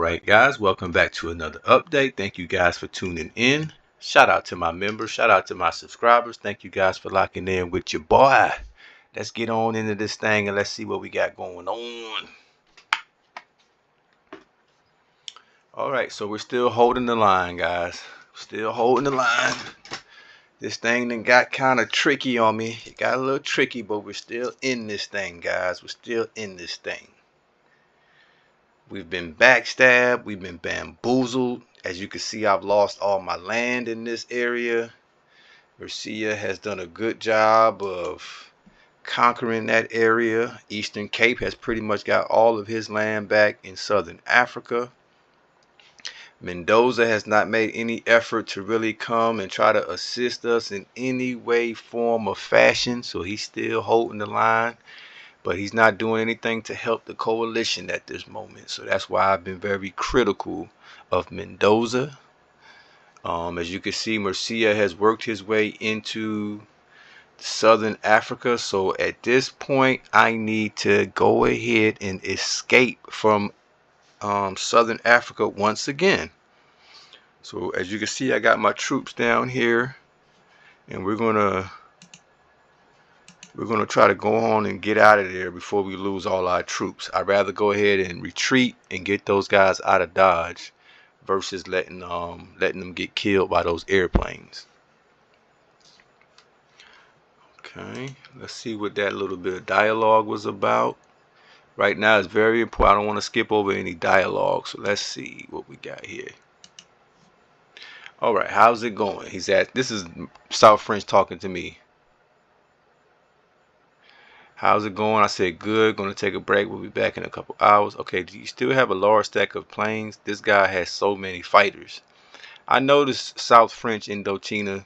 Alright guys, welcome back to another update. Thank you guys for tuning in. Shout out to my members, shout out to my subscribers. Thank you guys for locking in with your boy. Let's get on into this thing and let's see what we got going on. Alright, so we're still holding the line, guys. Still holding the line. This thing done got kind of tricky on me. It got a little tricky, but we're still in this thing, guys. We're still in this thing. We've been backstabbed. We've been bamboozled. As you can see, I've lost all my land in this area. Mercia has done a good job of conquering that area. Eastern Cape has pretty much got all of his land back in Southern Africa. Mendoza has not made any effort to really come and try to assist us in any way, form, or fashion. So he's still holding the line. But he's not doing anything to help the coalition at this moment. So that's why I've been very critical of Mendoza. As you can see, Mercia has worked his way into Southern Africa. So at this point, I need to go ahead and escape from Southern Africa once again. So as you can see, I got my troops down here. And we're gonna try to go on and get out of there before we lose all our troops. I'd rather go ahead and retreat and get those guys out of Dodge versus letting them get killed by those airplanes. Okay, let's see what that little bit of dialogue was about. Right now it's very important. I don't want to skip over any dialogue, so let's see what we got here. All right, how's it going? This is South French talking to me. How's it going? I said good. Gonna take a break. We'll be back in a couple hours. Okay, do you still have a large stack of planes? This guy has so many fighters. I noticed South French Indochina.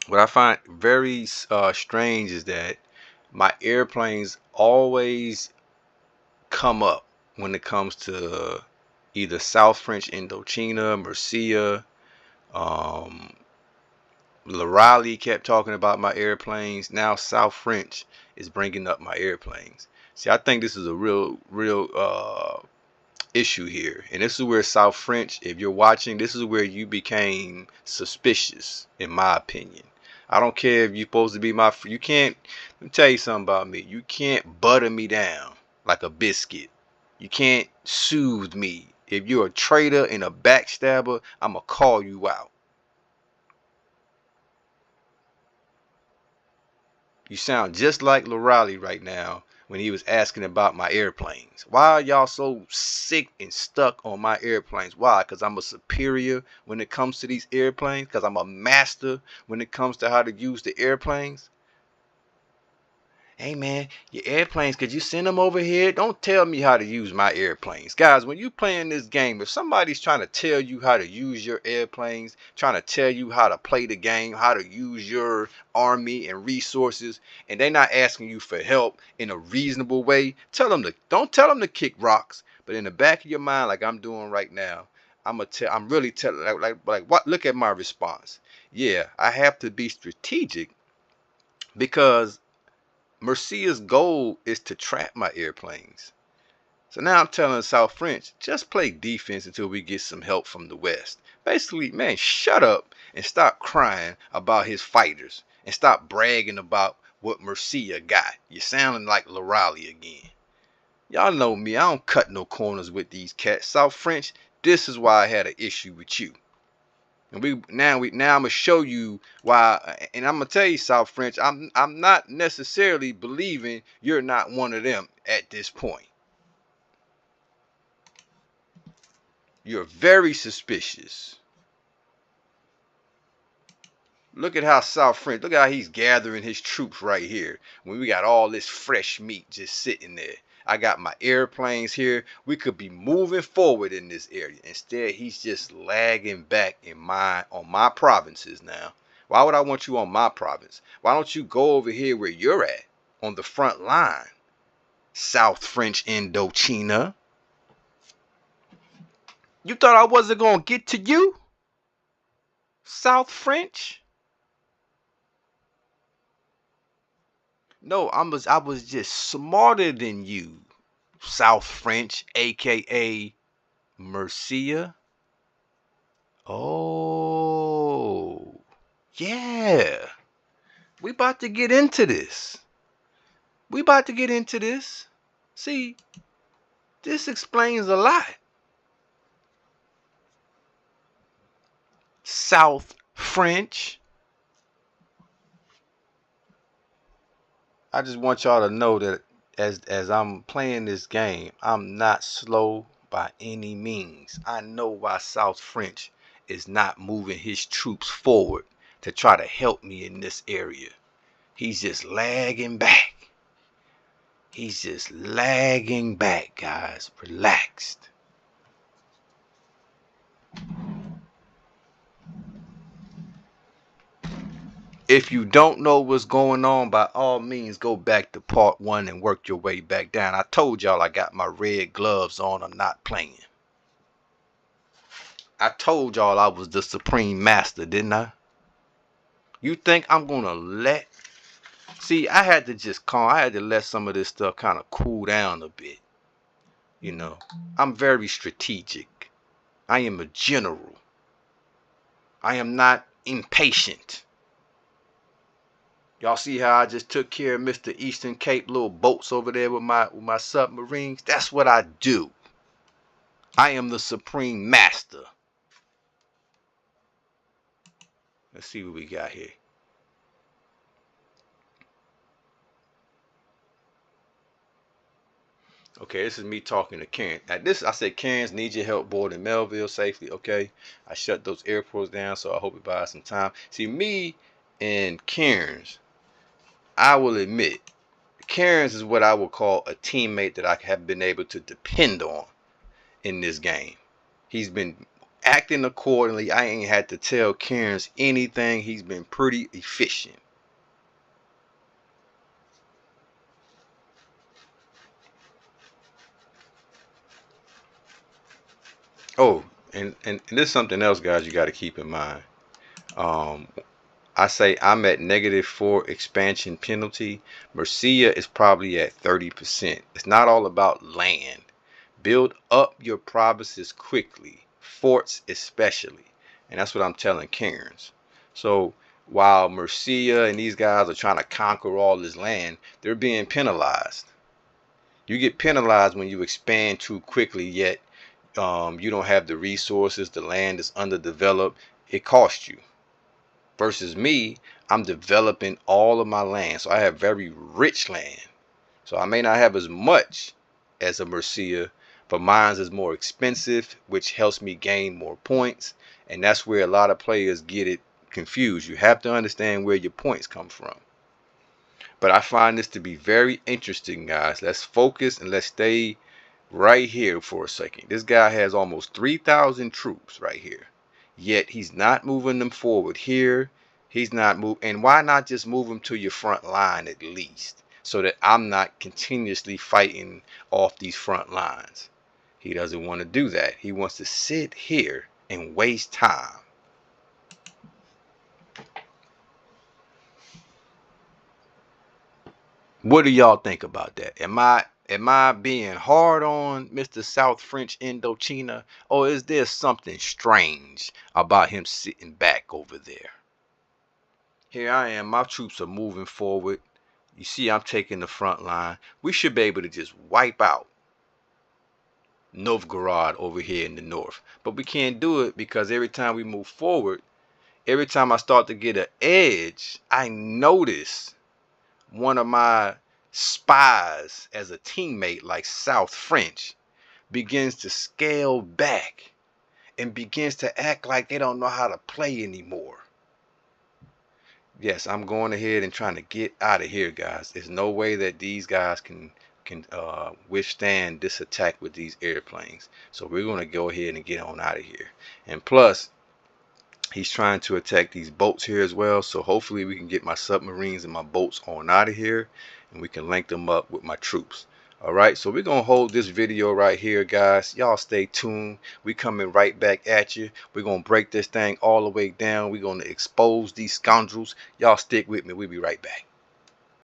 What I find very strange is that my airplanes always come up when it comes to either South French Indochina, Mercia, Raleigh kept talking about my airplanes. Now South French is bringing up my airplanes. See, I think this is a real issue here. And this is where South French, if you're watching, this is where you became suspicious, in my opinion. I don't care if you're supposed to be you can't, let me tell you something about me. You can't butter me down like a biscuit. You can't soothe me. If you're a traitor and a backstabber, I'm going to call you out. You sound just like Raleigh right now when he was asking about my airplanes. Why are y'all so sick and stuck on my airplanes? Why? Because I'm a superior when it comes to these airplanes? Because I'm a master when it comes to how to use the airplanes? Hey man, your airplanes, could you send them over here? Don't tell me how to use my airplanes. Guys, when you playing this game, if somebody's trying to tell you how to use your airplanes, trying to tell you how to play the game, how to use your army and resources, and they're not asking you for help in a reasonable way, don't tell them to kick rocks. But in the back of your mind, like I'm doing right now, I'm really telling, like what? Look at my response. Yeah, I have to be strategic because Mercia's goal is to trap my airplanes. So now I'm telling South French, just play defense until we get some help from the West. Basically, man, shut up and stop crying about his fighters and stop bragging about what Mercia got. You're sounding like Raleigh again. Y'all know me. I don't cut no corners with these cats. South French, this is why I had an issue with you. And now I'm gonna show you why, and I'm gonna tell you, South French, I'm not necessarily believing you're not one of them at this point. You're very suspicious. Look at how South French, look how he's gathering his troops right here when we got all this fresh meat just sitting there. I got my airplanes here. We could be moving forward in this area. Instead, he's just lagging back on my provinces now. Why would I want you on my province? Why don't you go over here where you're at, on the front line? South French Indochina. You thought I wasn't going to get to you? South French? No, I was just smarter than you, South French, aka Mercia. Oh, yeah. We about to get into this. See, this explains a lot. South French. I just want y'all to know that as I'm playing this game, I'm not slow by any means. I know why South French is not moving his troops forward to try to help me in this area. He's just lagging back. Guys. Relaxed. If you don't know what's going on, by all means, go back to part 1 and work your way back down. I told y'all I got my red gloves on. I'm not playing. I told y'all I was the Supreme Master, didn't I? You think I'm going to let... See, I had to let some of this stuff kind of cool down a bit. You know, I'm very strategic. I am a general. I am not impatient. Y'all see how I just took care of Mr. Eastern Cape little boats over there with my submarines? That's what I do. I am the Supreme Master. Let's see what we got here. Okay, this is me talking to Karen. At this, I said, Karen's need your help boarding Melville safely. Okay, I shut those airports down, so I hope it buys some time. See, me and Karen's, I will admit, Karen's is what I would call a teammate that I have been able to depend on in this game. He's been acting accordingly. I ain't had to tell Karen's anything. He's been pretty efficient. Oh, and this is something else, guys, you got to keep in mind. I say I'm at -4 expansion penalty. Mercia is probably at 30%. It's not all about land. Build up your provinces quickly, forts especially. And that's what I'm telling Cairns. So while Mercia and these guys are trying to conquer all this land, they're being penalized. You get penalized when you expand too quickly, yet you don't have the resources, the land is underdeveloped. It costs you. Versus me, I'm developing all of my land. So I have very rich land. So I may not have as much as a Mercia, but mine is more expensive, which helps me gain more points. And that's where a lot of players get it confused. You have to understand where your points come from. But I find this to be very interesting, guys. Let's focus and let's stay right here for a second. This guy has almost 3,000 troops right here. Yet he's not moving them forward here. He's not moving. And why not just move them to your front line at least, so that I'm not continuously fighting off these front lines? He doesn't want to do that. He wants to sit here and waste time. What do y'all think about that? Am I being hard on Mr. South French Indochina, or is there something strange about him sitting back over there? Here I am, my troops are moving forward. You see I'm taking the front line. We should be able to just wipe out Novgorod over here in the north. But we can't do it because every time we move forward, every time I start to get an edge, I notice one of my spies as a teammate like South French begins to scale back and begins to act like they don't know how to play anymore. Yes, I'm going ahead and trying to get out of here, guys. There's no way that these guys can withstand this attack with these airplanes. So we're going to go ahead and get on out of here. And plus, he's trying to attack these boats here as well. So hopefully we can get my submarines and my boats on out of here, and we can link them up with my troops. All right, so we're gonna hold this video right here, guys. Y'all stay tuned. We coming right back at you. We're gonna break this thing all the way down. We're gonna expose these scoundrels. Y'all stick with me. We'll be right back.